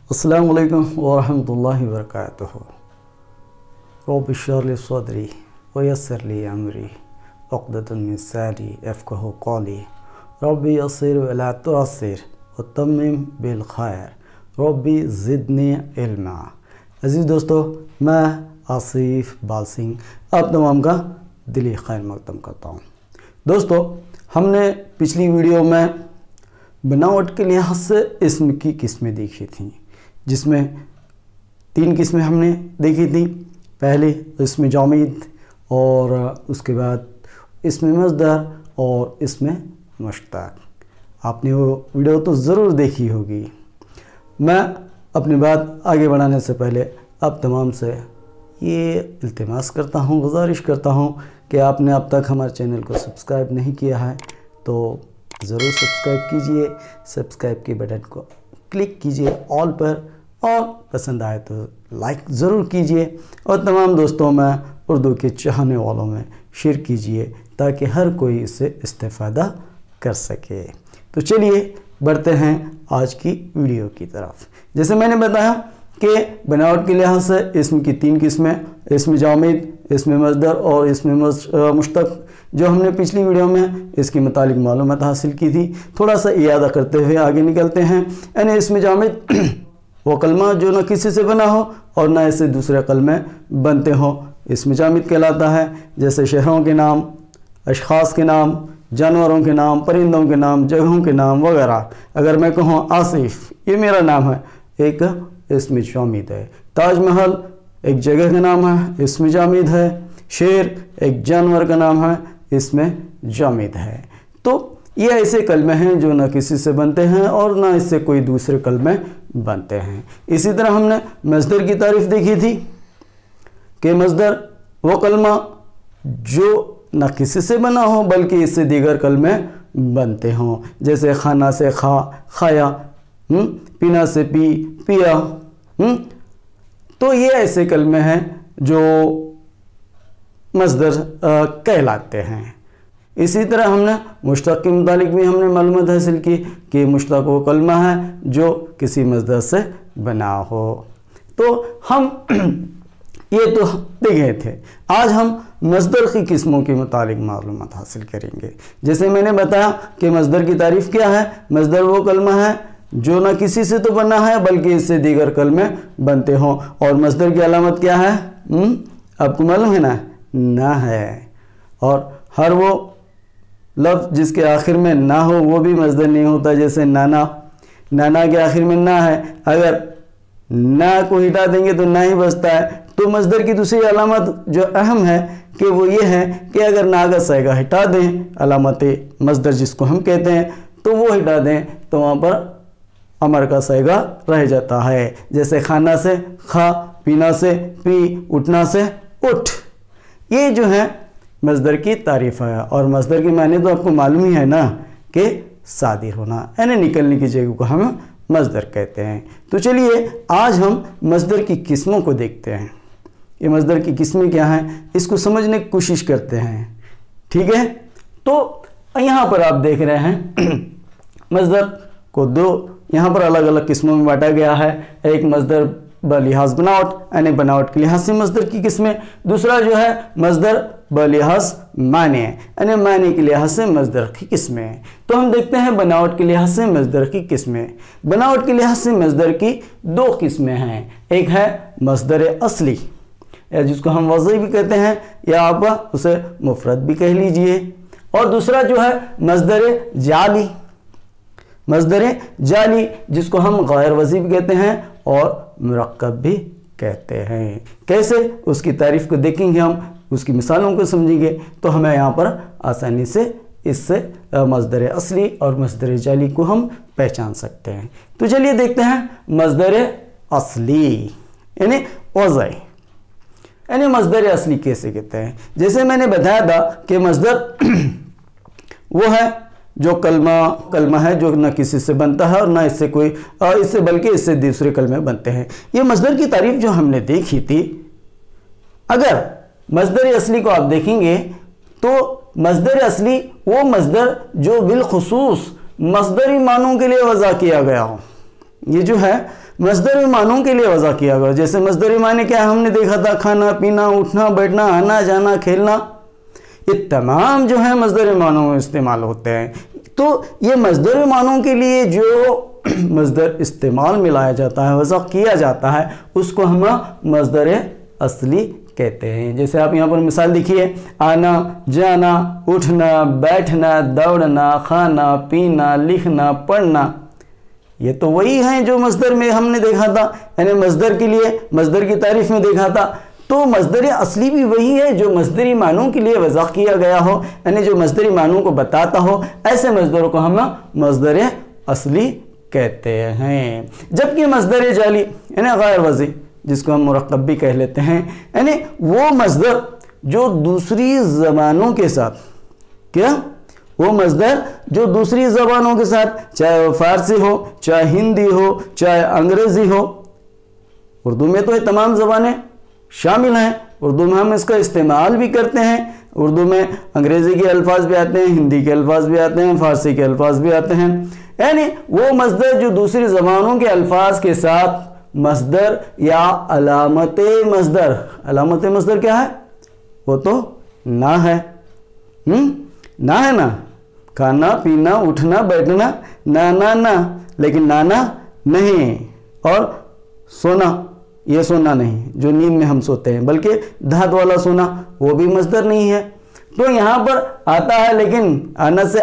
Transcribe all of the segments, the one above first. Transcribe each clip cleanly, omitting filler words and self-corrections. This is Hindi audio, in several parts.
अस्सलामु अलैकुम वरहमतुल्लाहि वबरकातुहू। रब्बि इश्रह ली सदरी वयस्सिर ली अमरी उक़दतम मिन लिसानी यफ़क़हू क़ौली रब्बि यस्सिर वला तुअस्सिर वतम्मिम बिल खैर रब्बि ज़िदनी इल्मा। अज़ीज़ दोस्तों, मैं आसिफ बाल सिंह आप तमाम का दिली खैर मक़दम करता हूँ। दोस्तों, हमने पिछली वीडियो में बनावट के लिहाज से इस्म की किस्में देखी थी, जिसमें 3 किस्में हमने देखी थी। पहले इस्म जामिद, और उसके बाद इस्म मज़दर और इस्म मुश्तक़। आपने वो वीडियो तो ज़रूर देखी होगी। मैं अपनी बात आगे बढ़ाने से पहले अब तमाम से ये इल्तिमास करता हूँ, गुजारिश करता हूँ कि आपने अब तक हमारे चैनल को सब्सक्राइब नहीं किया है तो ज़रूर सब्सक्राइब कीजिए। सब्सक्राइब के बटन को क्लिक कीजिए ऑल पर, और पसंद आए तो लाइक ज़रूर कीजिए, और तमाम दोस्तों में उर्दू के चाहने वालों में शेयर कीजिए ताकि हर कोई इससे इस्तेफ़ादा कर सके। तो चलिए बढ़ते हैं आज की वीडियो की तरफ। जैसे मैंने बताया कि बनावट के लिहाज से इस्म की 3 किस्में, इस्म जामिद, इस्म मज़दर और इस्म मुश्तक़, जो हमने पिछली वीडियो में इसके मुतालिक मालूमात हासिल की थी। थोड़ा सा इयादा करते हुए आगे निकलते हैं। यानी इस्म जामिद वो कलमा जो न किसी से बना हो और न इससे दूसरे कलमे बनते हों, इस्म जामिद कहलाता है। जैसे शहरों के नाम, अशख़ास के नाम, जानवरों के नाम, परिंदों के नाम, जगहों के नाम वगैरह। अगर मैं कहूँ आसिफ, ये मेरा नाम है, एक इस्म जामिद है। ताजमहल एक जगह का नाम है, इस्म जामिद है। शेर एक जानवर का नाम है, इसमें जामिद है। तो ये ऐसे कलमे हैं जो न किसी से बनते हैं और न इससे कोई दूसरे कलमे बनते हैं। इसी तरह हमने मज़दर की तारीफ़ देखी थी कि मज़दर वो कलमा जो न किसी से बना हो बल्कि इससे दीगर कलमे बनते हों। जैसे खाना से खा, खाया, पीना से पी, पिया। तो ये ऐसे कलमे हैं जो मज़दर कहलाते हैं। इसी तरह हमने मुश्तक़ के मुतालिक भी हमने मालूमात हासिल की कि मुश्तक़ वो कलमा है जो किसी मज़दर से बना हो। तो हम ये तो देखे थे। आज हम मज़दर की किस्मों के मुतालिक मालूमात हासिल करेंगे। जैसे मैंने बताया कि मज़दर की तारीफ़ क्या है। मज़दर वो कलमा है जो न किसी से तो बना है बल्कि इससे दीगर कलमे बनते हों। और मज़दर की अलामत क्या है? आपको मालूम है ना है। और हर वो लफ्ज़ जिसके आखिर में ना हो वो भी मज़दर नहीं होता। जैसे नाना, नाना के आखिर में ना है, अगर ना को हटा देंगे तो ना ही बचता है। तो मज़दर की दूसरी अलामत जो अहम है कि वो ये है कि अगर ना का सायगा हटा दें, अलामत मज़दर जिसको हम कहते हैं, तो वो हटा दें तो वहाँ पर अमर का सायगा रह जाता है। जैसे खाना से खा, पीना से पी, उठना से उठ। ये जो है मज़दर की तारीफ़ है। और मज़दर के माने तो आपको मालूम ही है ना कि सादिर होना, यानी निकलने की जगह को हम मज़दर कहते हैं। तो चलिए आज हम मज़दर की किस्मों को देखते हैं। ये मज़दर की किस्में क्या हैं इसको समझने की कोशिश करते हैं। ठीक है, तो यहाँ पर आप देख रहे हैं मज़दर को 2 यहाँ पर अलग अलग किस्मों में बांटा गया है। एक मज़दर बलिहाज बनावट, यानी बनावट के लिहाज से मज़दर की किस्में। दूसरा जो है मज़दर बलिहाज माने, यानी माने के लिहाज से मज़दर की किस्में। तो हम देखते हैं बनावट के लिहाज से मज़दर की किस्में। बनावट के लिहाज से मज़दर की 2 किस्में हैं। एक है मज़दर असली, या जिसको हम वज़ी भी कहते हैं, या आप उसे मुफ़रद भी कह लीजिए। और दूसरा जो है मज़दर जाली, मज़दर जाली जिसको हम गैर वज़ी भी कहते हैं और मुरक्कब भी कहते हैं। कैसे, उसकी तारीफ़ को देखेंगे हम, उसकी मिसालों को समझेंगे तो हमें यहाँ पर आसानी से इससे मज़दर असली और मज़दर जाली को हम पहचान सकते हैं। तो चलिए देखते हैं मज़दर असली यानी वज़ी, यानी मज़दर असली कैसे कहते हैं। जैसे मैंने बताया था कि मज़दर वो है जो कलमा है जो न किसी से बनता है और ना इससे कोई इससे बल्कि इससे दूसरे कलमे बनते हैं। ये मज़दर की तारीफ़ जो हमने देखी थी, अगर मज़दर असली को आप देखेंगे तो मज़दर असली वो मज़दर जो बिलखुसूस मज़दरी मानों के लिए वज़ा किया गया हो। ये जो है मस्दरी मानों के लिए वज़ा किया गया। जैसे मस्दरी माने क्या हमने देखा था, खाना पीना, उठना बैठना, आना जाना, खेलना, ये तमाम जो है मस्दरी मानों में इस्तेमाल होते हैं। तो ये मस्दरी मानों के लिए जो मस्दर इस्तेमाल में लाया जाता है, वज़ा किया जाता है, उसको हम मस्दर असली कहते हैं। जैसे आप यहाँ पर मिसाल देखिए, आना जाना, उठना बैठना, दौड़ना, खाना पीना, लिखना पढ़ना, ये तो वही हैं जो मस्दर में हमने देखा था, यानी मस्दर के लिए मस्दर की तारीफ में देखा था। तो मस्दर असली भी वही है जो मस्दरी मानों के लिए वज़ा किया गया हो, यानी जो मस्दरी मानों को बताता हो, ऐसे मस्दरों को हम मस्दर असली कहते हैं। जबकि मस्दर जाली यानी गैर वज़ी, जिसको हम मुरक्कब भी कह लेते हैं, यानी वो मस्दर जो दूसरी ज़बानों के साथ, क्या वो मस्दर जो दूसरी ज़बानों के साथ, चाहे वो फ़ारसी हो, चाहे हिंदी हो, चाहे अंग्रेज़ी हो, उर्दू में तो ये तमाम ज़बानें शामिल हैं, उर्दू में हम इसका इस्तेमाल भी करते हैं। उर्दू में अंग्रेज़ी के अल्फाज भी आते हैं, हिंदी के अल्फाज भी आते हैं, फ़ारसी के अल्फाज भी आते हैं। यानी वो मस्दर जो दूसरी ज़बानों के अल्फाज के साथ मस्दर या अलामत मस्दर, अलामत मस्दर क्या है? वो तो ना है, ना है ना, खाना पीना उठना बैठना, ना ना ना, लेकिन नाना नहीं, और सोना, ये सोना नहीं जो नींद में हम सोते हैं, बल्कि धात वाला सोना, वो भी मस्दर नहीं है। तो यहाँ पर आता है, लेकिन आना से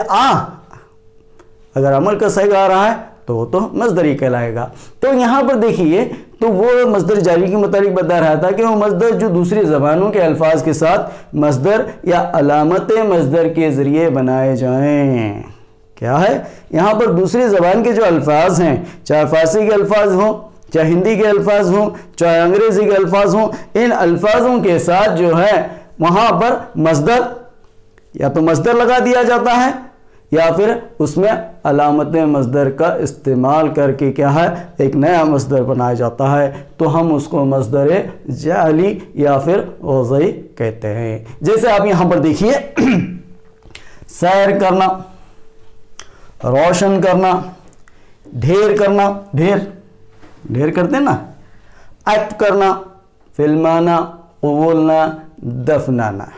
अगर अमल का सही आ रहा है तो वो तो मस्दर ही कहलाएगा। तो यहाँ पर देखिए, तो वो मस्दर जारी के मुताबिक बता रहा था कि वो मस्दर जो दूसरी ज़बानों के अल्फाज के साथ मस्दर या अलामत मस्दर के ज़रिए बनाए जाएं। क्या है यहाँ पर? दूसरी ज़बान के जो अल्फाज हैं, चाहे फ़ारसी के अल्फाज हों, चाहे हिंदी के अल्फाज हों, चाहे अंग्रेज़ी के अल्फाज हों, इन अल्फाजों के साथ जो है वहाँ पर मस्दर या तो मस्दर लगा दिया जाता है, या फिर उसमें अलामत मस्दर का इस्तेमाल करके क्या है, एक नया मस्दर बनाया जाता है। तो हम उसको मस्दर जाली या फिर वज़ई कहते हैं। जैसे आप यहाँ पर देखिए, सैर करना, रोशन करना, ढेर करना, ढेर करते हैं ना, एक्ट करना, फिल्माना, बोलना, दफनाना।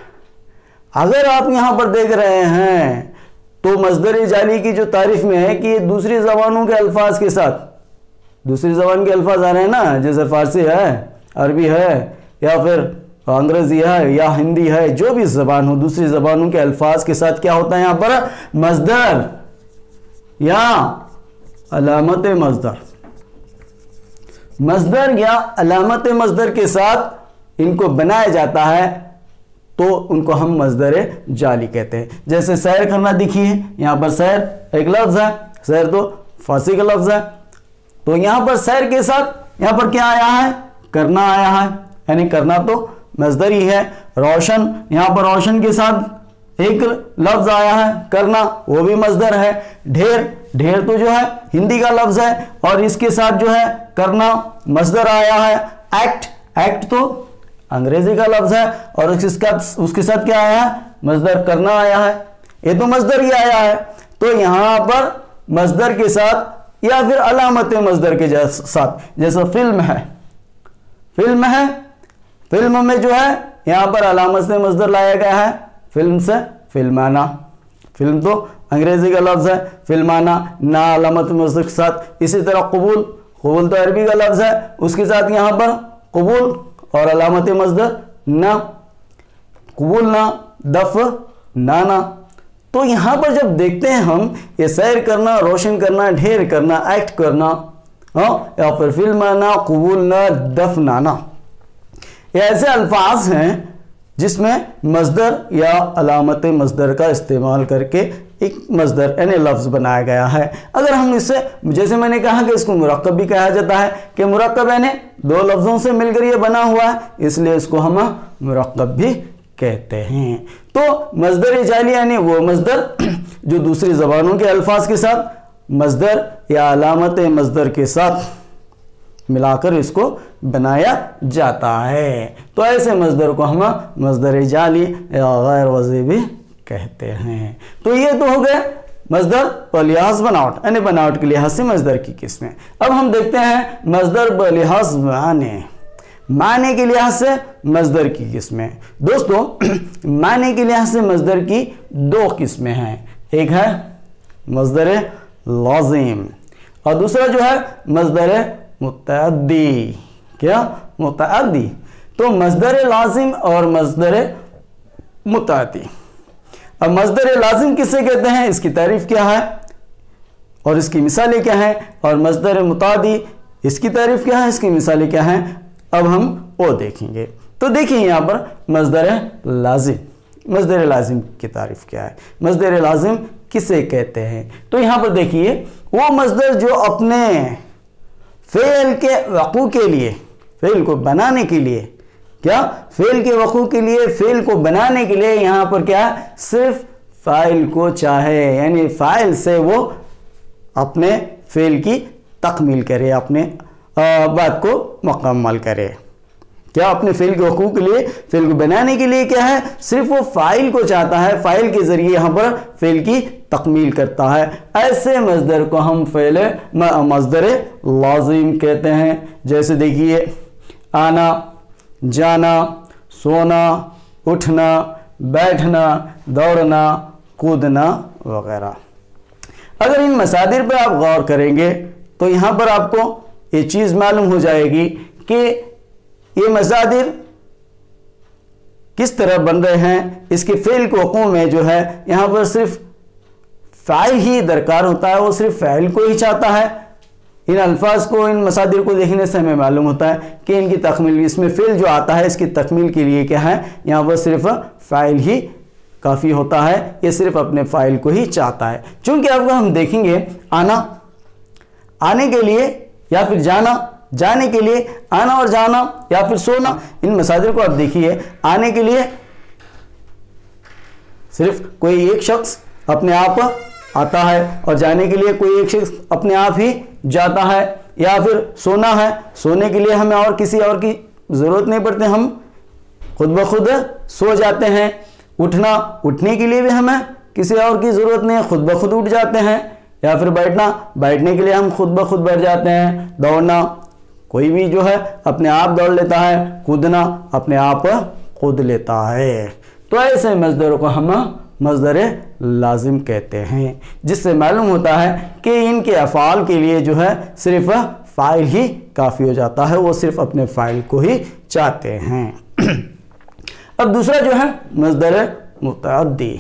अगर आप यहाँ पर देख रहे हैं तो मस्दर जाली की जो तारीफ में है कि दूसरी ज़बानों के अल्फाज के साथ, दूसरी ज़बान के अल्फाज आ रहे हैं ना, जैसे फ़ारसी है, अरबी है, या फिर अंग्रेज़ी है, या हिंदी है, जो भी ज़बान हो, दूसरी ज़बानों के अल्फाज के साथ क्या होता है यहाँ पर? मस्दर या अलामत मस्दर, मस्दर या अलामत मस्दर के साथ इनको बनाया जाता है, तो उनको हम मस्दर जाली कहते हैं। जैसे सैर करना, देखिए यहाँ पर सैर एक लफ्ज़ है, सैर तो फारसी का लफ्ज़ है, तो यहाँ पर सैर के साथ यहाँ पर क्या आया है? करना आया है, यानी करना तो मस्दर ही है। रोशन, यहाँ पर रोशन के साथ एक लफ्ज़ आया है, करना, वो भी मस्दर है। ढेर तो जो है हिंदी का लफ्ज़ है, और इसके साथ जो है करना मस्दर आया है। एक्ट तो अंग्रेजी का लफ्ज़ है, और उसके साथ क्या आया है? मस्दर करना आया है, ये तो मस्दर ही आया है। तो यहाँ पर मस्दर के साथ या फिर अलामत मस्दर के साथ, जैसे फिल्म है, फिल्म में जो है यहाँ पर अलामत से मस्दर लाया गया है, फिल्म से फिल्माना, फिल्म तो अंग्रेजी का लफ्ज़ है, फिल्माना ना अलामत मस्दर के साथ। इसी तरह कबूल तो अरबी का लफ्ज़ है, उसके साथ यहाँ पर कबूल और अलामत मस्दर ना, कबूल ना, दफ नाना। तो यहाँ पर जब देखते हैं हम ये सैर करना, रोशन करना, ढेर करना, एक्ट करना, या फिर फिल्माना, कबूल ना, दफ नाना, ये ऐसे अल्फाज हैं जिसमें मस्दर या अलामत मस्दर का इस्तेमाल करके एक मस्दर यानी लफ्ज़ बनाया गया है। अगर हम इससे, जैसे मैंने कहा कि इसको मुरक्कब भी कहा जाता है, कि मुरक्कब यानी दो लफ्ज़ों से मिलकर ये बना हुआ है, इसलिए इसको हम मुरक्कब भी कहते हैं। तो मस्दर जाली यानी वो मस्दर जो दूसरी ज़बानों के अल्फाज के साथ मस्दर या अलामत मस्दर के साथ मिलाकर इसको बनाया जाता है। तो ऐसे मस्दर को हम मस्दर जाली या गैर वज़ी भी कहते हैं। तो ये तो हो गए मजदर व लिहाज बनावट, यानी बनावट के लिहाज से मजदर की किस्में। अब हम देखते हैं मजदर व लिहाज माने के लिहाज से मजदर की किस्में। दोस्तों माने के लिहाज से मजदर की दो किस्में हैं, एक है मजदर लाजिम और दूसरा जो है मजदर मुतअद्दी। क्या? मुतअद्दी। तो मजदर लाजिम और मजदर मुतअद्दी। अब मजदर लाजिम किसे कहते हैं, इसकी तारीफ क्या है और इसकी मिसालें क्या हैं, और मजदर मुतअद्दी इसकी तारीफ क्या है, इसकी मिसालें क्या हैं, अब हम वो देखेंगे। तो देखिए यहाँ पर मजदर लाजिम, मजदर लाजिम की तारीफ क्या है, मजदर लाजिम किसे कहते हैं। तो यहाँ पर देखिए वो मजदर जो अपने फेल के वक़ू के लिए, फेल को बनाने के लिए, क्या फेल के वक़ू के लिए, फेल को बनाने के लिए यहाँ पर क्या सिर्फ फाइल को चाहे, यानी फाइल से वो अपने फेल की तकमील करे, अपने बात को मुकम्मल करे। क्या अपने फेल के वक़ू के लिए, फेल को बनाने के लिए क्या है, सिर्फ वो फाइल को चाहता है, फाइल के जरिए यहाँ पर फेल की तकमील करता है। ऐसे मजदर को हम फेल मजदर लाजिम कहते हैं। जैसे देखिए आना, जाना, सोना, उठना, बैठना, दौड़ना, कूदना वगैरह। अगर इन मसादिर पर आप गौर करेंगे तो यहाँ पर आपको ये चीज़ मालूम हो जाएगी कि ये मसादिर किस तरह बन रहे हैं। इसके फेल के वक़ू में जो है यहाँ पर सिर्फ फ़ाइल ही दरकार होता है, वो सिर्फ फ़ाइल को ही चाहता है। इन अल्फाज को, इन मसादिर को देखने से हमें मालूम होता है कि इनकी तकमील, इसमें फेल जो आता है इसकी तकमील के लिए क्या है, यहाँ पर सिर्फ फ़ाइल ही काफ़ी होता है, ये सिर्फ अपने फ़ाइल को ही चाहता है। चूँकि अब हम देखेंगे आना, आने के लिए या फिर जाना, जाने के लिए, आना और जाना या फिर सोना, इन मसादिर को आप देखिए। आने के लिए सिर्फ कोई एक शख्स अपने आप आता है और जाने के लिए कोई एक शख्स अपने आप ही जाता है। या फिर सोना है, सोने के लिए हमें और किसी और की ज़रूरत नहीं पड़ती, हम खुद ब खुद सो जाते हैं। उठना, उठने के लिए भी हमें किसी और की ज़रूरत नहीं है, खुद ब खुद उठ जाते हैं। या फिर बैठना, बैठने के लिए हम खुद ब खुद बैठ जाते हैं। दौड़ना, कोई भी जो है अपने आप दौड़ लेता है। कूदना, अपने आप कूद लेता है। तो ऐसे मजदरों को हम मजदर लाजिम कहते हैं, जिससे मालूम होता है कि इनके अफ़ाल के लिए जो है सिर्फ फ़ाइल ही काफ़ी हो जाता है, वो सिर्फ अपने फ़ाइल को ही चाहते हैं। अब दूसरा जो है मजदर मुतअद्दी।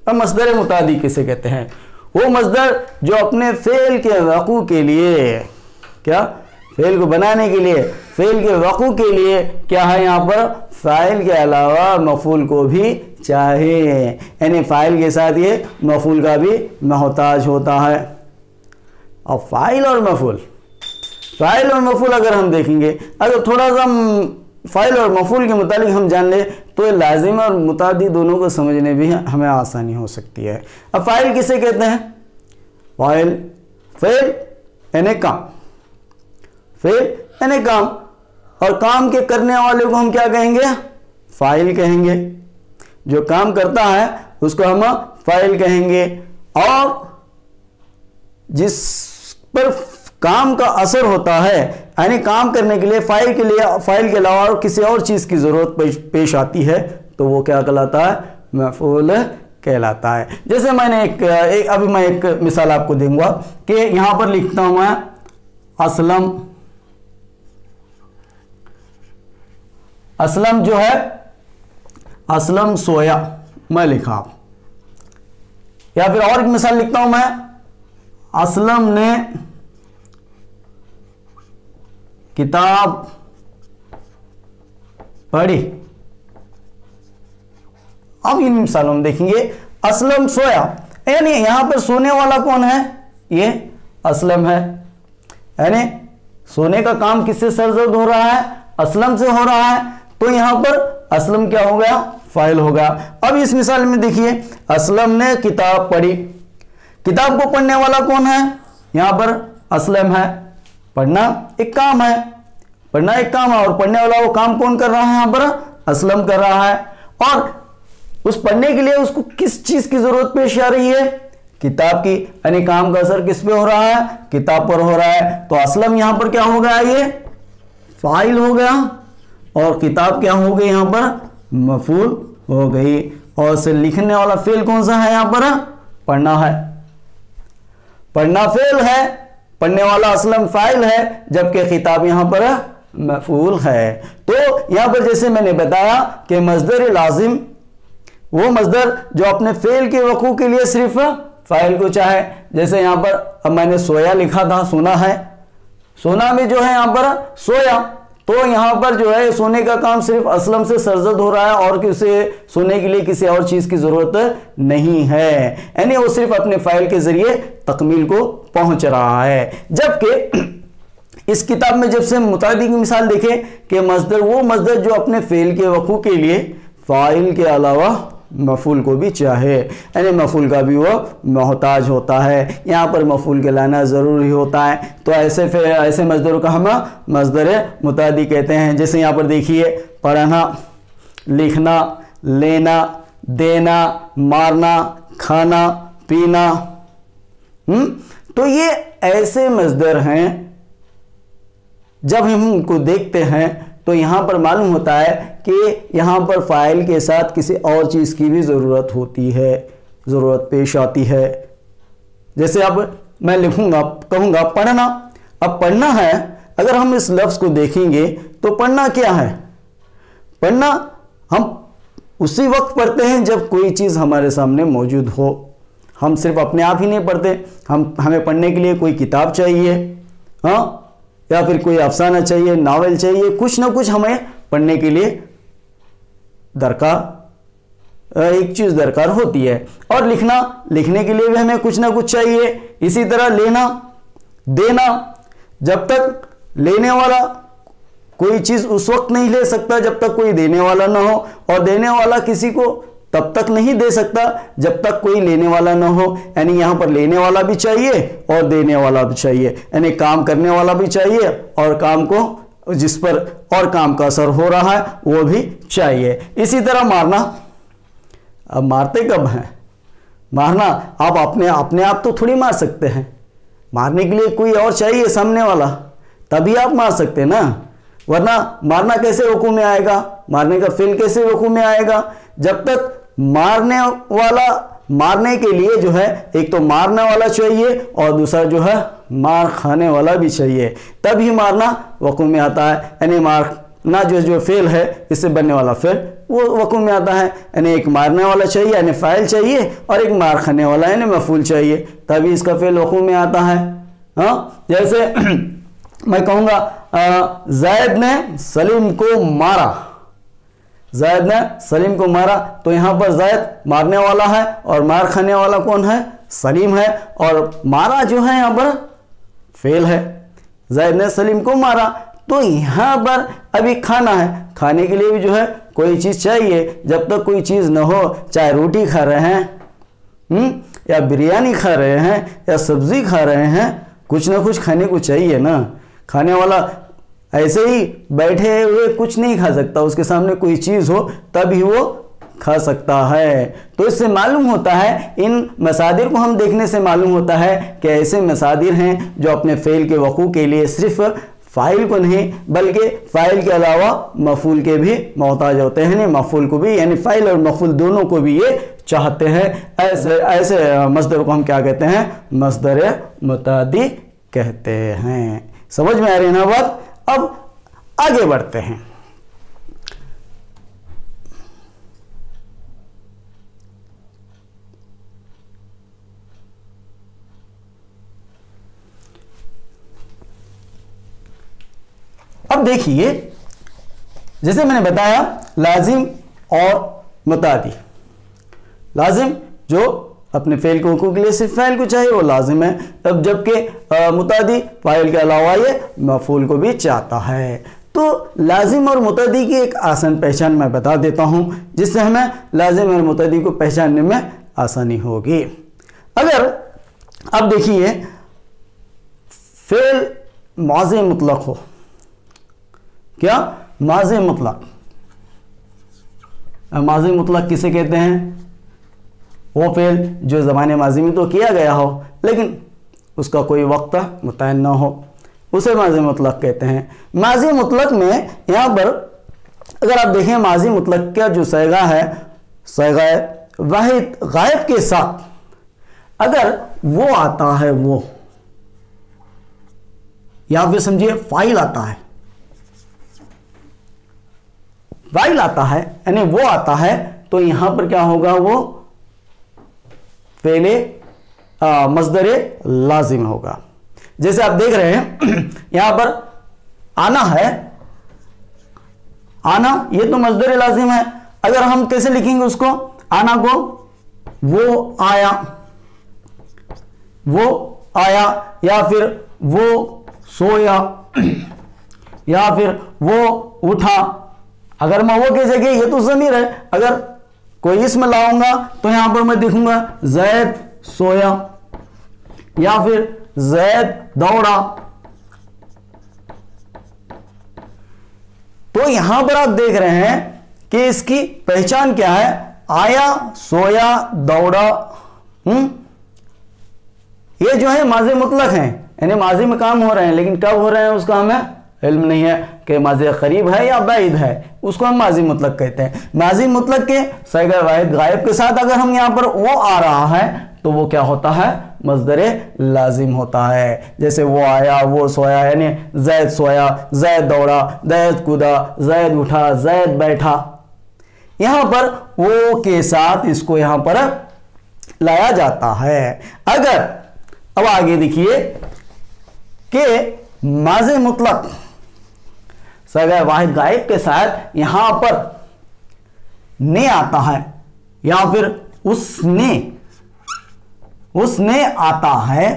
अब मजदर मुतअद्दी किसे कहते हैं, वो मजदर जो अपने फेल के वक़ू के लिए, क्या फेल को बनाने के लिए, फेल के वक़ू के लिए क्या है, यहाँ पर फ़ाइल के अलावा मफ़ूल को भी चाहे, यानी फ़ाइल के साथ ये मफ़ूल का भी मोहताज होता है। और फ़ाइल और मफ़ूल, फ़ाइल और मफ़ूल अगर हम देखेंगे, अगर थोड़ा सा फ़ाइल और मफ़ूल के मुतालिक हम जान ले तो लाजिम और मुतअद्दी दोनों को समझने भी हमें आसानी हो सकती है। अब फ़ाइल किसे कहते हैं, फ़ाइल फेल यानी काम, फेल यानी काम, और काम के करने वाले को हम क्या कहेंगे, फ़ाइल कहेंगे। जो काम करता है उसको हम फ़ाइल कहेंगे, और जिस पर काम का असर होता है, यानी काम करने के लिए फ़ाइल के अलावा और किसी और चीज़ की ज़रूरत पेश आती है, तो वो क्या कहलाता है, मफ़ऊल कहलाता है। जैसे मैंने अभी मैं एक मिसाल आपको दूंगा कि यहाँ पर लिखता हूँ मैं असलम, असलम जो है, असलम सोया, मैं लिखा। या फिर और एक मिसाल लिखता हूं मैं, असलम ने किताब पढ़ी। अब इन मिसालों में देखेंगे असलम सोया, यानी यहां पर सोने वाला कौन है, ये असलम है, यानी सोने का काम किससे सरजद हो रहा है, असलम से हो रहा है। तो यहां पर असलम क्या हो गया, फाइल होगा। अब इस मिसाल में देखिए, असलम ने किताब पढ़ी, किताब को पढ़ने वाला कौन है, यहां पर असलम है। पढ़ना एक काम है, पढ़ना एक काम है, और पढ़ने वाला वो काम कौन कर रहा है, यहां पर असलम कर रहा है। और उस पढ़ने के लिए उसको किस चीज की जरूरत पेश आ रही है, किताब की, यानी काम का असर किस पे हो रहा है, किताब पर हो रहा है। तो असलम यहां पर क्या हो गया, ये फाइल हो गया और किताब क्या हो गई, यहां पर मफूल हो गई। और से लिखने वाला फेल कौन सा है, यहां पर पढ़ना है, पढ़ना फेल है, पढ़ने वाला असलम फाइल है, जबकि किताब यहां पर मफूल है। तो यहां पर जैसे मैंने बताया कि मजदर लाजिम वो मजदर जो अपने फेल के वकू के लिए सिर्फ फाइल को चाहे। जैसे यहां पर अब मैंने सोया लिखा था, सोना है, सोना में जो है यहां पर सोया, तो यहां पर जो है सोने का काम सिर्फ असलम से सरजद हो रहा है और किसी सोने के लिए किसी और चीज की जरूरत नहीं है, यानी वो सिर्फ अपने फाइल के जरिए तकमील को पहुंच रहा है। जबकि इस किताब में जब से मुतादी की मिसाल देखें कि मजदर वो मजदर जो अपने फेल के वकू के लिए फाइल के अलावा मफूल को भी चाहे, यानी मफूल का भी वो मोहताज होता है। यहाँ पर मफूल के लाना ज़रूरी होता है। तो ऐसे मजदूरों का हम मजदर मुतादी कहते हैं। जैसे यहाँ पर देखिए, पढ़ना, लिखना, लेना, देना, मारना, खाना, पीना। तो ये ऐसे मजदर हैं जब हम इनको देखते हैं तो यहाँ पर मालूम होता है कि यहाँ पर फाइल के साथ किसी और चीज़ की भी ज़रूरत होती है, ज़रूरत पेश आती है। जैसे अब मैं लिखूँगा, कहूँगा पढ़ना। अब पढ़ना है, अगर हम इस लफ्ज़ को देखेंगे तो पढ़ना क्या है, पढ़ना हम उसी वक्त पढ़ते हैं जब कोई चीज़ हमारे सामने मौजूद हो। हम सिर्फ अपने आप ही नहीं पढ़ते, हमें पढ़ने के लिए कोई किताब चाहिए, हाँ, या फिर कोई अफसाना चाहिए, नावल चाहिए, कुछ ना कुछ हमें पढ़ने के लिए दरकार, एक चीज़ दरकार होती है। और लिखने के लिए भी हमें कुछ ना कुछ चाहिए। इसी तरह लेना, देना, जब तक लेने वाला कोई चीज़ उस वक्त नहीं ले सकता जब तक कोई देने वाला ना हो, और देने वाला किसी को तब तक नहीं दे सकता जब तक कोई लेने वाला ना हो। यानी यहाँ पर लेने वाला भी चाहिए और देने वाला भी चाहिए, यानी काम करने वाला भी चाहिए और काम को जिस पर और काम का असर हो रहा है वो भी चाहिए। इसी तरह मारना। अब मारते कब हैं, मारना आप अपने आप तो थोड़ी मार सकते हैं, मारने के लिए कोई और चाहिए सामने वाला, तभी आप मार सकते हैं ना, वरना मारना कैसे हुक्म में आएगा, मारने का फेल कैसे हुक्म में आएगा। जब तक मारने के लिए जो है एक तो मारने वाला चाहिए और दूसरा जो है मार खाने वाला भी चाहिए, तभी मारना वक़्फ़ में आता है। यानी मारना जो फेल है, इससे बनने वाला फेल वो वक़्फ़ में आता है। यानी एक मारने वाला चाहिए यानी फ़ाइल चाहिए, और एक मार खाने वाला यानी मफ़ूल चाहिए, तभी इसका फेल वक़्फ़ में आता है। हाँ, जैसे मैं कहूँगा ज़ैद ने सलीम को मारा, ज़ैद ने सलीम को मारा, तो यहाँ पर ज़ैद मारने वाला है और मार खाने वाला कौन है, सलीम है, और मारा जो है यहाँ पर फेल है। ज़ैद ने सलीम को मारा, तो यहाँ पर अभी खाना है, खाने के लिए भी जो है कोई चीज़ चाहिए। जब तक कोई चीज़ न हो, चाहे रोटी खा रहे हैं या बिरयानी खा रहे हैं या सब्ज़ी खा रहे हैं, कुछ ना कुछ खाने को चाहिए ना। खाने वाला ऐसे ही बैठे हुए कुछ नहीं खा सकता, उसके सामने कोई चीज़ हो तभी वो खा सकता है। तो इससे मालूम होता है, इन मसादिर को हम देखने से मालूम होता है कि ऐसे मसादिर हैं जो अपने फ़ेल के वक़ू के लिए सिर्फ फ़ाइल को नहीं बल्कि फ़ाइल के अलावा मफ़ूल के भी मोहताज होते हैं। मफ़ूल को भी, यानी फ़ाइल और मफ़ूल दोनों को भी ये चाहते हैं। ऐसे मसदर को हम क्या कहते हैं, मसदर मुतादी कहते हैं। समझ में आ रही है ना बात। अब आगे बढ़ते हैं। अब देखिए, जैसे मैंने बताया लाजिम और मुतादी। लाजिम जो अपने फ़ेल के हुकूक के लिए सिर्फ फ़ाइल को चाहिए वो लाजिम है, तब जबकि मुतादी फ़ाइल के अलावा ये मफ़ूल को भी चाहता है। तो लाजिम और मुतादी की एक आसान पहचान मैं बता देता हूँ, जिससे हमें लाजिम और मुतादी को पहचानने में आसानी होगी। अगर अब देखिए फ़ेल माज़ी मुतलक हो, क्या माज़ी मुतलक, माज़ी मुतलक किसे कहते हैं, वो फ़ेल जो ज़माने माजी में तो किया गया हो लेकिन उसका कोई वक्त मुतय्यन ना हो, उसे माजी मुतलक कहते हैं। माजी मुतलक में यहाँ पर अगर आप देखें माजी मुतलक का जो सैगा है, सैगा वाहिद गायब के साथ अगर वो आता है, वो या फिर समझिए फाइल आता है, फाइल आता है यानी वो आता है, तो यहां पर क्या होगा, वो पहले मस्दरे लाजिम होगा। जैसे आप देख रहे हैं यहां पर आना है, आना ये तो मस्दरे लाजिम है। अगर हम कैसे लिखेंगे उसको, आना को, वो आया, वो आया, या फिर वो सोया, या फिर वो उठा। अगर मैं वो की जगह, ये तो ज़मीर है, अगर कोई इसमें लाऊंगा तो यहां पर मैं देखूंगा जैद सोया या फिर जैद दौड़ा। तो यहां पर आप देख रहे हैं कि इसकी पहचान क्या है, आया, सोया, दौड़ा। ये जो है माजी मुतलक हैं, यानी माजी में काम हो रहे हैं, लेकिन कब हो रहे हैं उसका हमें इल्म नहीं है कि माजी करीब है या बाइद है, उसको हम माजी मुतलक कहते हैं। माजी मुतलक के सैगा वाहिद गायब के साथ अगर हम यहां पर वो आ रहा है तो वो क्या होता है, मस्दरे लाजिम होता है। जैसे वो आया, वो सोया, यानी जैद सोया, जैद दौड़ा, जैद कूदा, जैद उठा, जैद बैठा। यहां पर वो के साथ इसको यहां पर लाया जाता है। अगर अब आगे देखिए कि माज़ी मुतलक सैगा वाहिद गायब के साथ यहां पर ने आता है या फिर उसने आता है,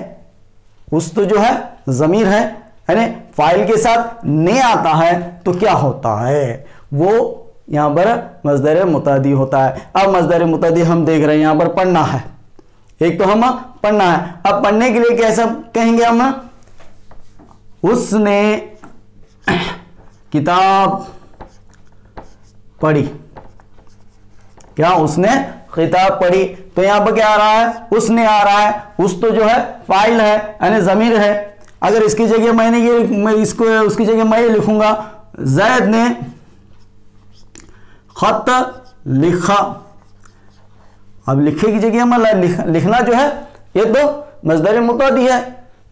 उस तो जो है ज़मीर है, यानी फाइल के साथ ने आता है तो क्या होता है, वो यहां पर मस्दर मुतादी होता है। अब मस्दर मुतादी हम देख रहे हैं यहां पर पढ़ना है, एक तो हम पढ़ना है। अब पढ़ने के लिए कैसा कहेंगे हम, उसने किताब पढ़ी, क्या उसने किताब पढ़ी। तो यहां पर क्या आ रहा है, उसने आ रहा है, उस तो जो है फाइल है यानी ज़मीर है। अगर इसकी जगह मैं इसको उसकी जगह मैं लिखूंगा जैद ने खत लिखा। अब लिखे की जगह हम लिखना जो है ये तो मस्दर मुतादी है,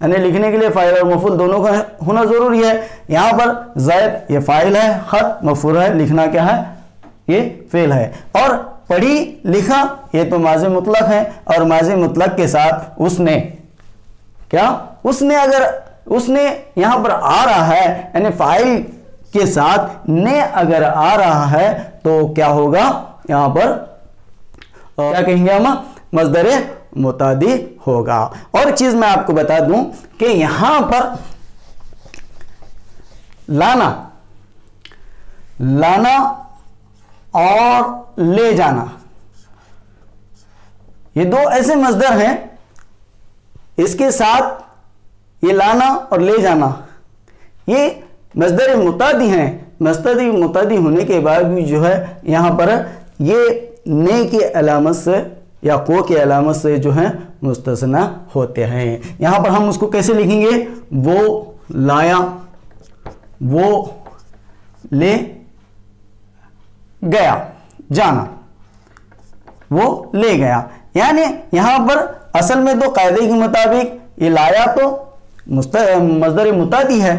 यानी लिखने के लिए फाइल और मफूल दोनों का होना जरूरी है। यहां पर जैद ये फाइल है, खत मफूल है, लिखना क्या है, ये फेल है। और पढ़ी लिखा ये तो माज़ी मुतलक है, और माज़ी मुतलक के साथ उसने क्या, उसने अगर उसने यहां पर आ रहा है यानी फाइल के साथ ने अगर आ रहा है तो क्या होगा, यहां पर क्या कहेंगे हम, मस्दर मुतादी होगा। और एक चीज मैं आपको बता दूं कि यहां पर लाना और ले जाना ये दो ऐसे मस्दर हैं, इसके साथ ये लाना और ले जाना ये मस्दर मुतादी हैं। मस्दर मुतादी होने के बाद भी जो है यहां पर ये ने की अलामत से या को की अलामत से जो है मुस्तस्ना होते हैं। यहां पर हम उसको कैसे लिखेंगे, वो लाया, वो ले गया, जाना, वो ले गया। यानी यहां पर असल में तो कायदे के मुताबिक ये लाया तो मस्दर मुतादी है,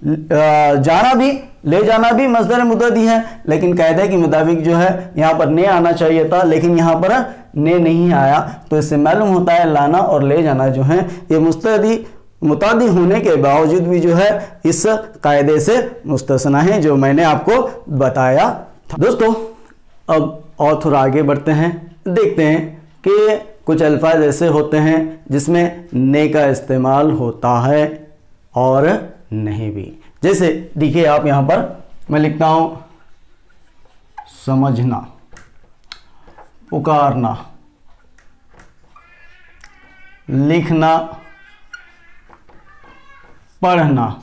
जाना भी, ले जाना भी मस्दर मुतादी है, लेकिन कायदे के मुताबिक जो है यहाँ पर ने आना चाहिए था, लेकिन यहाँ पर ने नहीं आया। तो इससे मालूम होता है लाना और ले जाना जो है ये मुतादी होने के बावजूद भी जो है इस कायदे से मुस्तस्ना है जो मैंने आपको बताया था। दोस्तों अब और थोड़ा आगे बढ़ते हैं, देखते हैं कि कुछ अल्फाज ऐसे होते हैं जिसमें ने का इस्तेमाल होता है और नहीं भी। जैसे देखिए आप यहां पर मैं लिखता हूं समझना, पुकारना, लिखना, पढ़ना।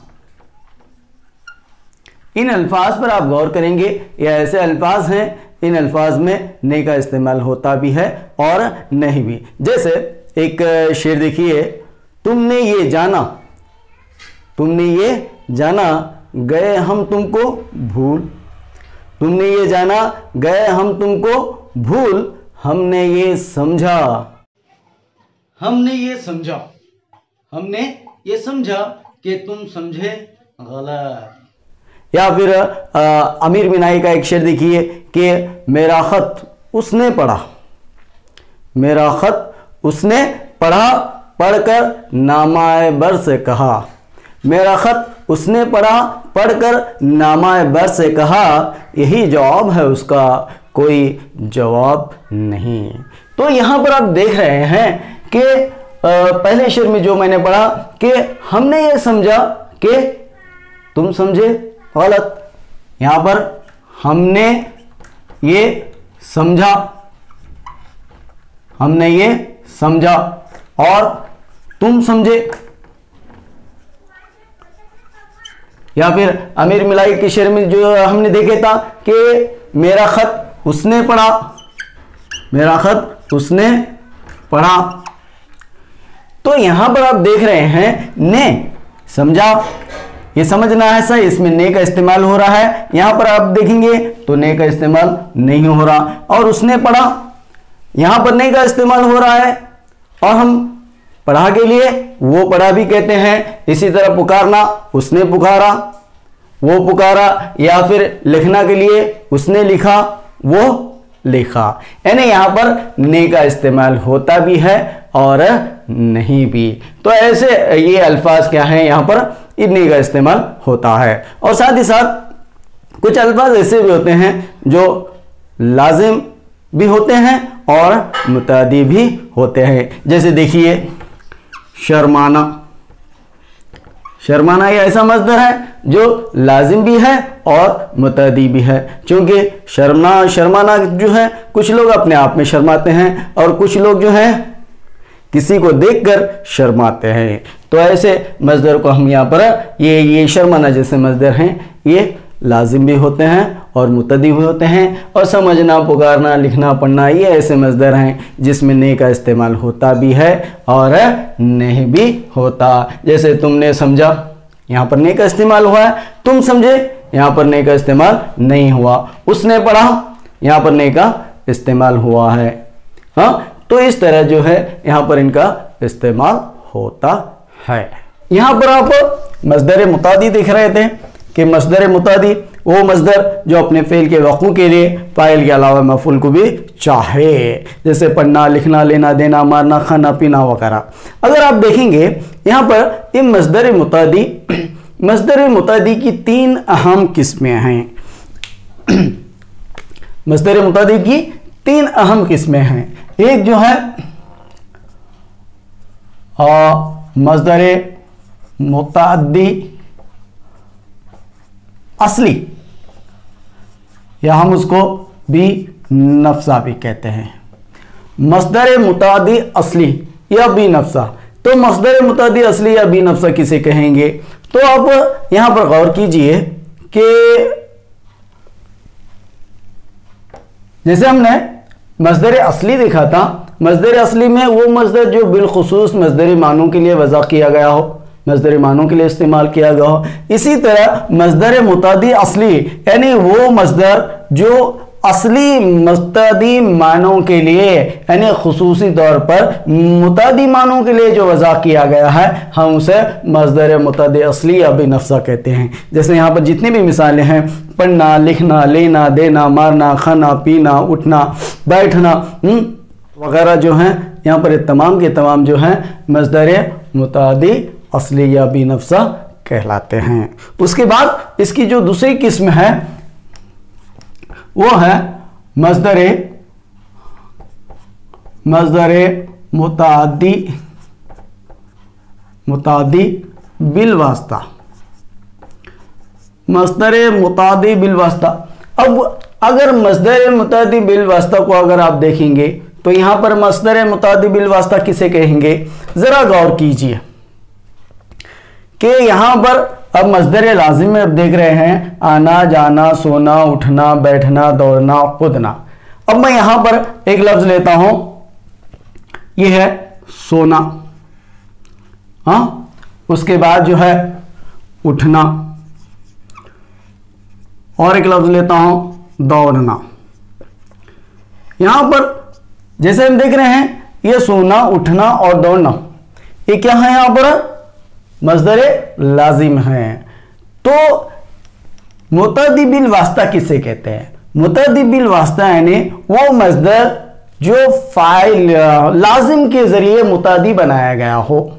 इन अल्फाज पर आप गौर करेंगे, ये ऐसे अल्फाज हैं इन अल्फाज में ने का इस्तेमाल होता भी है और नहीं भी। जैसे एक शेर देखिए, तुमने ये जाना, तुमने ये जाना गए हम तुमको भूल, तुमने ये जाना गए हम तुमको भूल, हमने ये समझा, हमने ये समझा, हमने ये समझा कि तुम समझे गलत। या फिर अमीर बिनाई का एक शेर देखिए कि मेरा खत उसने पढ़ा, मेरा खत उसने पढ़ा, पढ़कर नामाए बर से कहा, मेरा खत उसने पढ़ा, पढ़कर नामाए बर से कहा, यही जवाब है उसका, कोई जवाब नहीं। तो यहाँ पर आप देख रहे हैं कि पहले शेर में जो मैंने पढ़ा कि हमने ये समझा कि तुम समझे गलत, यहाँ पर हमने ये समझा, हमने ये समझा और तुम समझे। या फिर अमीर मिलाई के शेर में जो हमने देखे था कि मेरा खत उसने पढ़ा, मेरा खत उसने पढ़ा। तो यहां पर आप देख रहे हैं ने समझा, ये समझना है सही, इसमें ने का इस्तेमाल हो रहा है। यहां पर आप देखेंगे तो ने का इस्तेमाल नहीं हो रहा, और उसने पढ़ा, यहां पर ने का इस्तेमाल हो रहा है। और हम पढ़ा के लिए वो पढ़ा भी कहते हैं। इसी तरह पुकारना, उसने पुकारा, वो पुकारा। या फिर लिखना के लिए उसने लिखा, वो लिखा। यानी यहां पर ने का इस्तेमाल होता भी है और नहीं भी। तो ऐसे ये अल्फाज क्या हैं, यहां पर ने का इस्तेमाल होता है। और साथ ही साथ कुछ अल्फाज ऐसे भी होते हैं जो लाजिम भी होते हैं और मुतादी भी होते हैं। जैसे देखिए शर्माना, शर्माना ये ऐसा मज़दर है जो लाजिम भी है और मुतादी भी है। क्योंकि शर्माना जो है, कुछ लोग अपने आप में शर्माते हैं और कुछ लोग जो है किसी को देखकर शर्माते हैं। तो ऐसे मज़दर को हम यहाँ पर ये शर्माना जैसे मज़दर हैं, ये लाजिम भी होते हैं और मुतदी भी होते हैं। और समझना, पुकारना, लिखना, पढ़ना, ये ऐसे मज़दर हैं जिसमें ने का इस्तेमाल होता भी है और नहीं भी होता। जैसे तुमने समझा, यहाँ पर ने का इस्तेमाल हुआ है। तुम समझे, यहाँ पर ने का इस्तेमाल नहीं हुआ। उसने पढ़ा, यहाँ पर ने का इस्तेमाल हुआ है। हाँ, तो इस तरह जो है यहाँ पर इनका इस्तेमाल होता है। यहाँ पर आप मज़दर मुतादी देख रहे थे कि मज़दर मुतादी वो मज़दर जो अपने फ़ेल के वक़ू के लिए फ़ाइल के अलावा मफ़ूल को भी चाहे, जैसे पढ़ना, लिखना, लेना देना, मारना, खाना पीना वगैरह। अगर आप देखेंगे यहाँ पर ये मज़दर मुतादी की 3 अहम किस्में हैं। मज़दर मुतादी की 3 अहम किस्में हैं। एक जो है मज़दर मुतादी असली, या हम उसको भी नफ्सा भी कहते हैं। मज़दर मुतादी असली या बी नफ्सा। तो मज़दर मुतादी असली या बी नफ्सा किसे कहेंगे? तो आप यहां पर गौर कीजिए कि जैसे हमने मज़दर असली देखा था, मज़दर असली में वो मज़दर जो बिलखुसूस मज़दर मानों के लिए वज़ा किया गया हो, मज़दर मानों के लिए इस्तेमाल किया गया हो। इसी तरह मज़दर मुतादी असली यानी वो मज़दर जो असली मुतादी मानों के लिए यानी खुसूसी तौर पर मुतादी मानों के लिए जो वज़ा किया गया है, हम उसे मज़दर मुतादी असली या बेनफ्सा कहते हैं। जैसे यहाँ पर जितनी भी मिसालें हैं, पढ़ना, लिखना, लेना देना, मारना, खाना पीना, उठना बैठना वगैरह जो हैं, यहाँ पर तमाम के तमाम जो हैं मज़दर मुतादी असली या बेनफ्सा कहलाते हैं। उसके बाद इसकी जो दूसरी किस्म है वो है मज़दर मुतादी बिल वास्ता। मज़दर मुतादी बिल वास्ता। अब अगर मज़दर मुतादी बिल वास्ता को अगर आप देखेंगे तो यहां पर मज़दर मुतादी बिल वास्ता किसे कहेंगे? जरा गौर कीजिए कि यहां पर अब मस्दर लाजिम में अब देख रहे हैं आना, जाना, सोना, उठना, बैठना, दौड़ना, कूदना। अब मैं यहां पर एक लफ्ज लेता हूं, यह है सोना, हाँ, उसके बाद जो है उठना, और एक लफ्ज लेता हूं दौड़ना। यहां पर जैसे हम देख रहे हैं ये सोना, उठना और दौड़ना, ये क्या है? यहां पर मस्दर लाजिम है। तो मुतअद्दी बिल वास्ता किसे कहते हैं? मुतअद्दी बिल वास्ता यानी वो मस्दर जो फाइल लाजिम के जरिए मुतअद्दी बनाया गया हो,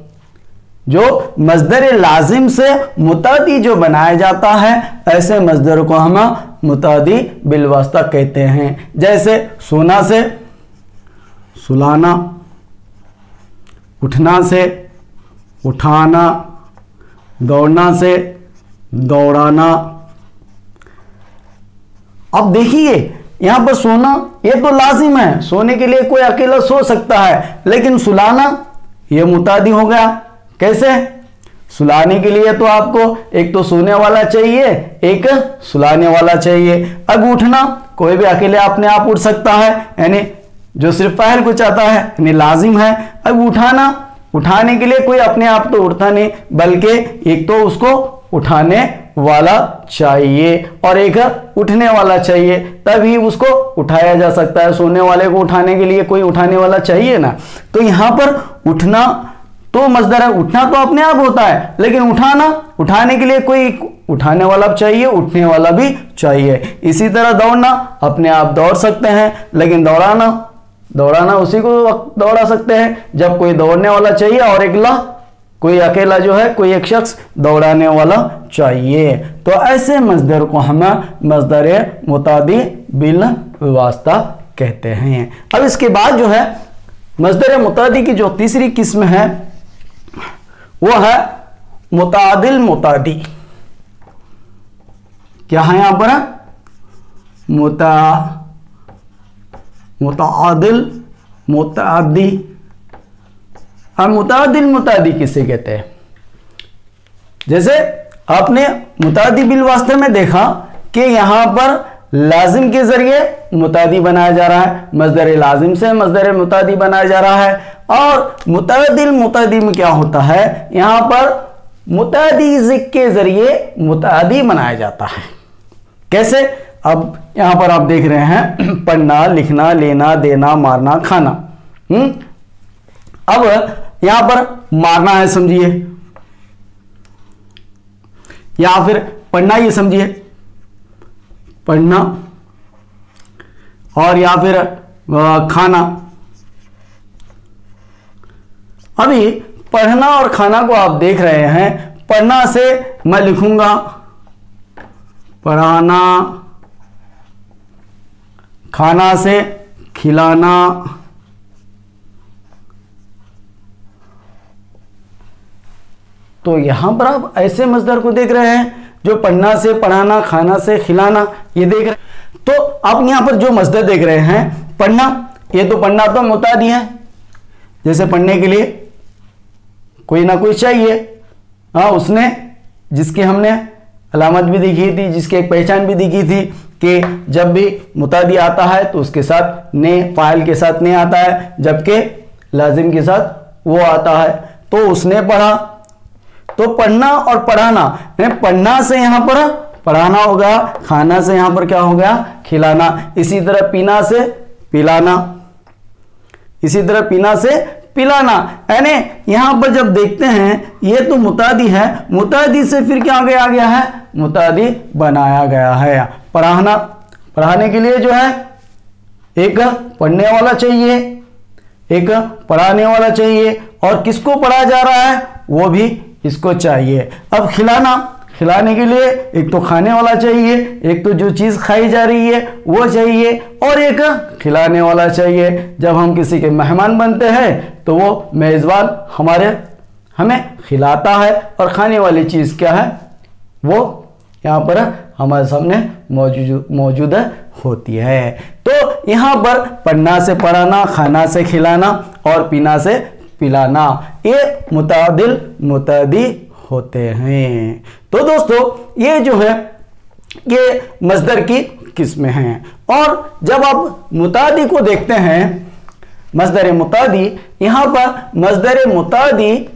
जो मस्दर लाजिम से मुतअद्दी जो बनाया जाता है, ऐसे मस्दर को हम मुतअद्दी बिल वास्ता कहते हैं। जैसे सोना से सुलाना, उठना से उठाना, दौड़ना से दौड़ाना। अब देखिए यहां पर सोना ये तो लाजिम है, सोने के लिए कोई अकेला सो सकता है, लेकिन सुलाना ये मुतादी हो गया। कैसे? सुलाने के लिए तो आपको एक तो सोने वाला चाहिए, एक सुलाने वाला चाहिए। अब उठना कोई भी अकेले अपने आप उठ सकता है, यानी जो सिर्फ फाइल को चाहता है, यानी लाजिम है। अब उठाना, उठाने के लिए कोई अपने आप तो उठता नहीं, बल्कि एक तो उसको उठाने वाला चाहिए और एक उठने वाला चाहिए, तभी उसको उठाया जा सकता है। सोने वाले को उठाने के लिए कोई उठाने वाला चाहिए ना। तो यहां पर उठना तो मस्दर है, उठना तो अपने आप होता है, लेकिन उठाना, उठाने के लिए कोई उठाने वाला चाहिए, उठने वाला भी चाहिए। इसी तरह दौड़ना, अपने आप दौड़ सकते हैं, लेकिन दौड़ाना उसी को दौड़ा सकते हैं जब कोई दौड़ने वाला चाहिए और कोई अकेला जो है, कोई एक शख्स दौड़ाने वाला चाहिए। तो ऐसे मस्दर को हम मस्दर मुतादी बिल वास्ता कहते हैं। अब इसके बाद जो है मस्दर मुतादी की जो तीसरी किस्म है वो है मुतादिल मुतादी। क्या है यहां पर? मुतादिल मुतादी। अब मुतादिल मुतादी किसे कहते हैं? जैसे आपने मुतादी बिल वास्ते में देखा कि यहां पर लाजिम के जरिए मुतादी बनाया जा रहा है, मस्दर लाजिम से मस्दर मुतादी बनाया जा रहा है। और मुतादिल मुतादी में क्या होता है? यहां पर मुतादी ज़िक्र के जरिए मुतादी बनाया जाता है। कैसे? अब यहां पर आप देख रहे हैं पढ़ना, लिखना, लेना, देना, मारना, खाना। अब यहां पर मारना है समझिए, या फिर पढ़ना ये समझिए, पढ़ना, और या फिर खाना। अभी पढ़ना और खाना को आप देख रहे हैं। पढ़ना से मैं लिखूंगा पढ़ाना, खाना से खिलाना, तो यहां पर आप ऐसे मस्दर को देख रहे हैं जो पढ़ना से पढ़ाना, खाना से खिलाना, ये देख रहे हैं। तो आप यहां पर जो मस्दर देख रहे हैं, पढ़ना, ये तो पढ़ना तो मुतादी है। जैसे पढ़ने के लिए कोई ना कोई चाहिए, हाँ, उसने जिसकी हमने अलामत भी दिखी थी, जिसकी एक पहचान भी दिखी थी कि जब भी मुतादी आता है तो उसके साथ ने, फाइल के साथ ने आता है, जबकि लाजिम के साथ वो आता है। तो उसने पढ़ा, तो पढ़ना और पढ़ाना, पढ़ना से यहां पर पढ़ाना होगा, खाना से यहां पर क्या हो गया? खिलाना। इसी तरह पीना से पिलाना, इसी तरह पीना से पिलाना। यानी यहां पर जब देखते हैं ये तो मुतादी है, मुतादी से फिर क्या आ गया है? मुतादी बनाया गया है। पढ़ाना, पढ़ाने के लिए जो है एक पढ़ने वाला चाहिए, एक पढ़ाने वाला चाहिए, और किसको पढ़ाया जा रहा है वो भी इसको चाहिए। अब खिलाना, खिलाने के लिए एक तो खाने वाला चाहिए, एक तो जो चीज़ खाई जा रही है वो चाहिए, और एक खिलाने वाला चाहिए। जब हम किसी के मेहमान बनते हैं तो वो मेज़बान हमें खिलाता है, और खाने वाली चीज़ क्या है? वो यहाँ पर हमारे सामने मौजूद होती है। तो यहाँ पर पढ़ना से पढ़ाना, खाना से खिलाना और पीना से पिलाना, ये मुतादिल मुतादी होते हैं। तो दोस्तों ये जो है ये मस्दर की किस्में हैं। और जब आप मुतादी को देखते हैं, मस्दर मुतादी, यहाँ पर मस्दर मुतादी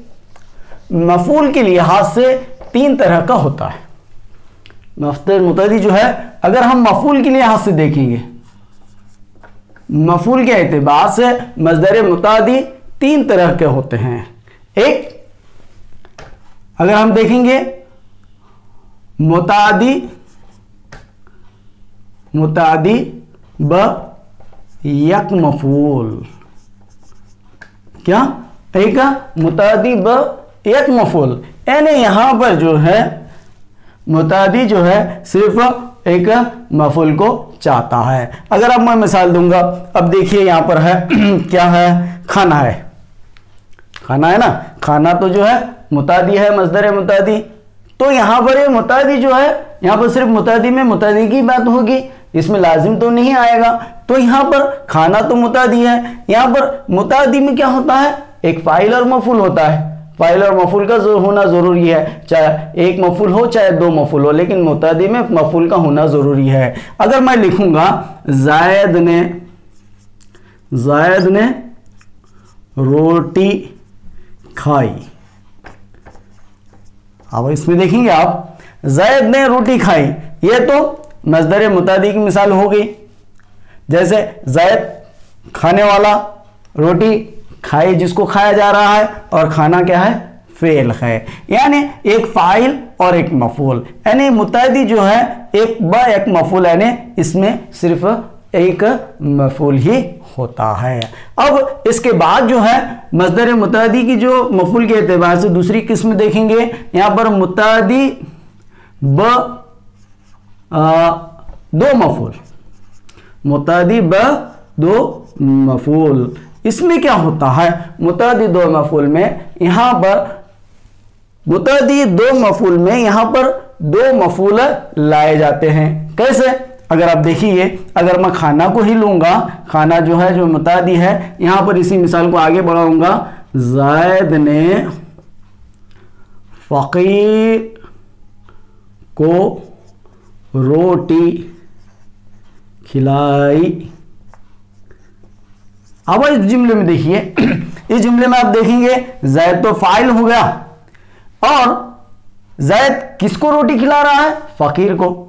मफूल के लिहाज से 3 तरह का होता है। मस्दर मुतादी जो है, अगर हम मफूल के लिहाज से देखेंगे, मफूल के एतबार से मस्दर मुतादी 3 तरह के होते हैं। एक, अगर हम देखेंगे मुतादी ब यक मफूल, क्या एक मुतादी ब एक मफूल, यानी यहां पर जो है मुतादी जो है सिर्फ एक मफूल को चाहता है। अगर अब मैं मिसाल दूंगा, अब देखिए यहां पर है क्या है, खाना है, खाना है ना, खाना तो जो है मुतादी है, मस्दर मुतादी। तो यहां पर ये मुतादी जो है, यहां पर सिर्फ मुतादी में मुतादी की बात होगी, इसमें लाजिम तो नहीं आएगा। तो यहां पर खाना तो मुतादी है, यहां पर मुतादी में क्या होता है, एक फाइल और मफूल होता है। फाइल और मफूल का होना जरूरी है, चाहे एक मफूल हो चाहे 2 मफूल हो, लेकिन मुतादी में मफूल का होना जरूरी है। अगर मैं लिखूंगा जायद ने रोटी खाई, अब इसमें देखेंगे आप, जायद ने रोटी खाई, ये तो मस्दर मुतादी की मिसाल हो गई। जैसे जायद खाने वाला, रोटी खाई जिसको खाया जा रहा है, और खाना क्या है, फेल है, यानी एक फाइल और एक मफूल। यानी मुतादी जो है एक ब एक मफूल, यानी इसमें सिर्फ एक मफूल ही होता है। अब इसके बाद जो है मस्दर मुतादी की जो मफूल के एतबार से दूसरी किस्म देखेंगे, यहां पर मुतादी ब 2 मफूल, मुतादी ब 2 मफूल। इसमें क्या होता है, मुतादी 2 मफूल में, यहां पर मुतादी 2 मफूल में यहां पर 2 मफूल लाए जाते हैं। कैसे, अगर आप देखिए, अगर मैं खाना को ही लूंगा, खाना जो है जो मुतादी है, यहां पर इसी मिसाल को आगे बढ़ाऊंगा, जायद ने फकीर को रोटी खिलाई। अब इस जुमले में देखिए, इस जुमले में आप देखेंगे जायद तो फाइल हो गया, और जायद किसको रोटी खिला रहा है, फकीर को।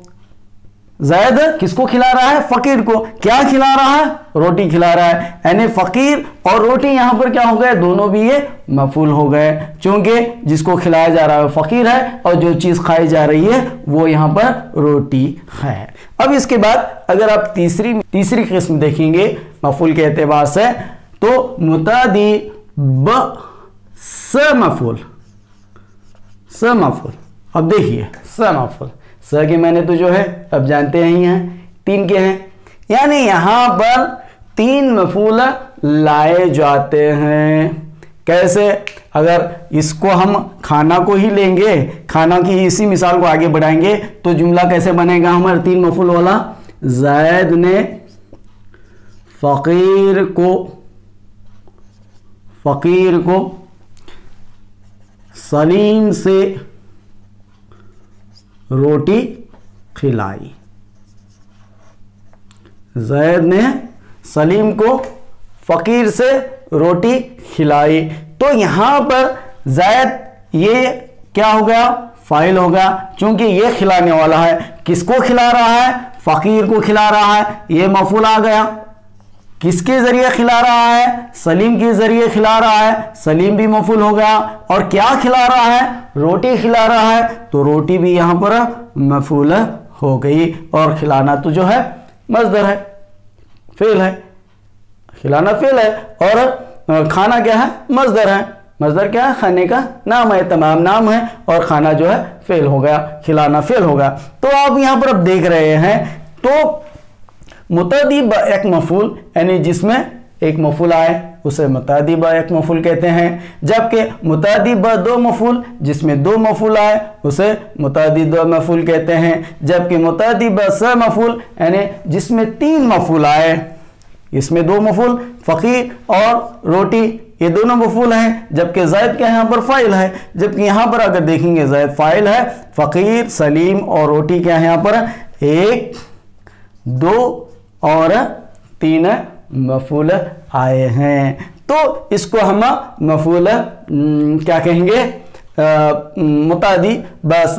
जायद किसको खिला रहा है, फकीर को। क्या खिला रहा है, रोटी खिला रहा है, यानी फकीर और रोटी यहां पर क्या हो गए, दोनों भी ये मफूल हो गए, क्योंकि जिसको खिलाया जा रहा है फकीर है, और जो चीज खाई जा रही है वो यहां पर रोटी है। अब इसके बाद अगर आप तीसरी किस्म देखेंगे मफूल के एतबार से, तो मुतादी ब स मफूल, अब देखिए स मफूल, स के मैंने तो जो है अब जानते ही हैं 3 के हैं, यानी यहां पर 3 मफूल लाए जाते हैं। कैसे, अगर इसको हम खाना को ही लेंगे, खाना की इसी मिसाल को आगे बढ़ाएंगे, तो जुमला कैसे बनेगा हमारा 3 मफूल वाला, जायद ने फकीर को सलीम से रोटी खिलाई। जायद ने सलीम को फकीर से रोटी खिलाई। तो यहां पर जायद ये क्या हो गया, फाइल होगा, क्योंकि ये खिलाने वाला है। किसको खिला रहा है, फकीर को खिला रहा है, ये मफूल आ गया। किसके जरिए खिला रहा है, सलीम के जरिए खिला रहा है, सलीम भी मफूल हो गया। और क्या खिला रहा है, रोटी खिला रहा है, तो रोटी भी यहां पर मफूल हो गई। और खिलाना तो जो है मस्दर है, फेल है, खिलाना फेल है, और खाना क्या है, मस्दर है। मस्दर क्या है, खाने का नाम है, तमाम नाम है, और खाना जो है फेल हो गया, खिलाना फेल हो गया। तो आप यहां पर अब देख रहे हैं, तो मुतादी ब एक मफूल, यानी जिसमें एक मफूल आए उसे मुतादी ब एक मफूल कहते हैं। जबकि मुतादी ब 2 मफूल, जिसमें 2 मफूल आए उसे मुतादी 2 मफूल कहते हैं। जबकि मुतादी ब स मफूल, यानी जिसमें 3 मफूल आए, इसमें 2 मफूल फकीर और रोटी, ये दोनों मफूल हैं, जबकि ज़ैद क्या है यहाँ पर फ़ाइल है। जबकि यहाँ पर अगर देखेंगे ज़ैद फ़ाइल है, फ़कीर, सलीम और रोटी क्या है यहाँ पर 1, 2 और 3 मफूल आए हैं। तो इसको हम मफूल क्या कहेंगे, मुतादी बस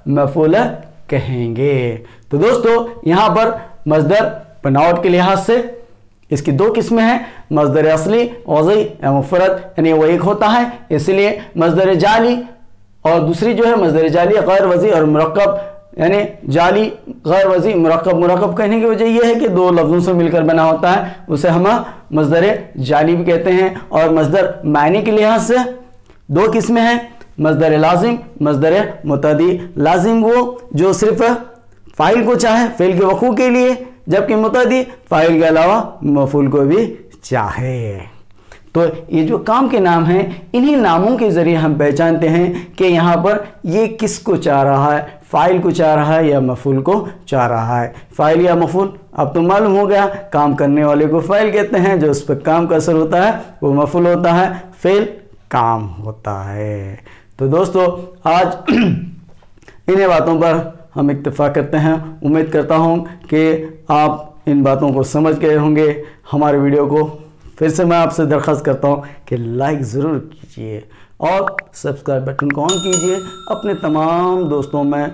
मफूल कहेंगे। तो दोस्तों यहाँ पर मज़दर बनावट के लिहाज से इसकी 2 किस्में हैं, मज़दर असली वज़ी या मुफ़रद, यानी वो एक होता है, इसलिए मज़दर जाली, और दूसरी जो है मज़दर जाली गैर वज़ी और मुरक्कब, यानी जाली गैर वज़ी मुरक्कब। मुरक्कब कहने की वजह यह है कि 2 लफ्ज़ों से मिलकर बना होता है, उसे हम मज़दर जाली भी कहते हैं। और मज़दर मायने के लिहाज से 2 किस्में हैं, मज़दर लाजिम, मज़दर मुतदी। लाजिम वो जो सिर्फ फ़ाइल को चाहे फ़ेल के वक़ू के लिए, जबकि मुतदी फ़ाइल के अलावा मफ़ूल को भी चाहे। तो ये जो काम के नाम हैं, इन्हीं नामों के ज़रिए हम पहचानते हैं कि यहाँ पर ये किसको चाह रहा है, फ़ाइल को चाह रहा है या मफ़ूल को चाह रहा है। फ़ाइल या मफ़ूल अब तो मालूम हो गया, काम करने वाले को फ़ाइल कहते हैं, जो उस पर काम का असर होता है वो मफ़ूल होता है, फ़ेल काम होता है। तो दोस्तों आज इन्हीं बातों पर हम इत्तेफा करते हैं। उम्मीद करता हूँ कि आप इन बातों को समझ गए होंगे। हमारे वीडियो को फिर से मैं आपसे दरख्वास्त करता हूँ कि लाइक ज़रूर कीजिए और सब्सक्राइब बटन को ऑन कीजिए। अपने तमाम दोस्तों में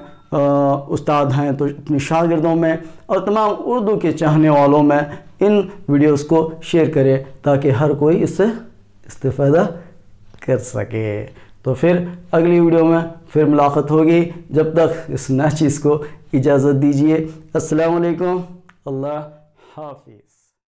उस्ताद हैं तो अपने शागिर्दों में और तमाम उर्दू के चाहने वालों में इन वीडियोस को शेयर करें, ताकि हर कोई इससे इस्तेफ़ादा कर सके। तो फिर अगली वीडियो में फिर मुलाकात होगी। जब तक इस नई चीज़ को इजाज़त दीजिए। अस्सलाम वालेकुम, अल्लाह हाफ़िज़।